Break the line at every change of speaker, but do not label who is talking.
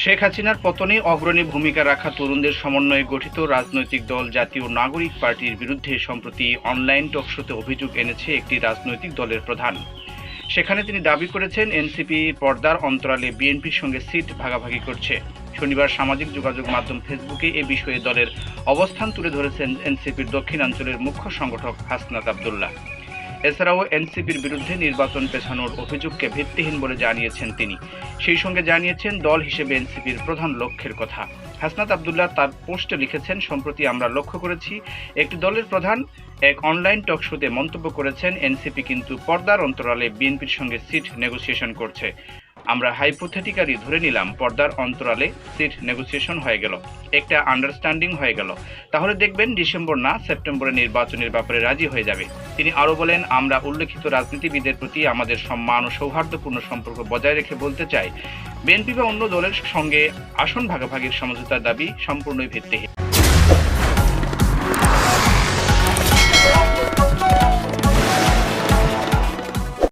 শেখ হাসিনার পতনে অগ্রণী ভূমিকা রাখা তরুণদের সমন্বয়ে গঠিত রাজনৈতিক দল জাতীয় নাগরিক পার্টির বিরুদ্ধে সম্প্রতি অনলাইন টকশোতে অভিযোগ এনেছে একটি রাজনৈতিক দলের প্রধান। সেখানে তিনি দাবি করেছেন এনসিপি পর্দার অন্তরালে বিএনপির সঙ্গে সিট ভাগাভাগি করছে। শনিবার সামাজিক যোগাযোগ মাধ্যম ফেসবুকে এ বিষয়ে দলের অবস্থান তুলে ধরেছেন এনসিপির দক্ষিণাঞ্চলের মুখ্য সংগঠক হাসনাত আব্দুল্লাহ। এছাড়াও এনসিপির বিরুদ্ধে নির্বাচন পেছানোর অভিযোগকে ভিত্তিহীন বলে জানিয়েছেন তিনি। সেই সঙ্গে জানিয়েছেন দল হিসেবে এনসিপির প্রধান লক্ষ্যের কথা। হাসনাত আব্দুল্লাহ তার পোস্টে লিখেছেন, সম্প্রতি আমরা লক্ষ্য করেছি একটি দলের প্রধান এক অনলাইন টক শোতে মন্তব্য করেছেন এনসিপি কিন্তু পর্দার অন্তরালে বিএনপির সঙ্গে সিট নেগোসিয়েশন করছে। আমরা হাইপোথেটিক্যালি ধরে নিলাম পর্দার অন্তরালে সিট নেগোসিয়েশন হয়ে গেল, একটা আন্ডারস্ট্যান্ডিং হয়ে গেল, তাহলে দেখবেন ডিসেম্বর না সেপ্টেম্বরে নির্বাচনের ব্যাপারে রাজি হয়ে যাবে। তিনি আরও বলেন, আমরা উল্লেখিত রাজনীতিবিদের প্রতি আমাদের সম্মান ও সৌহার্দ্যপূর্ণ সম্পর্ক বজায় রেখে বলতে চাই, বিএনপি বা অন্য দলের সঙ্গে আসন ভাগাভাগির সমঝোতার দাবি সম্পূর্ণই ভিত্তিহীন।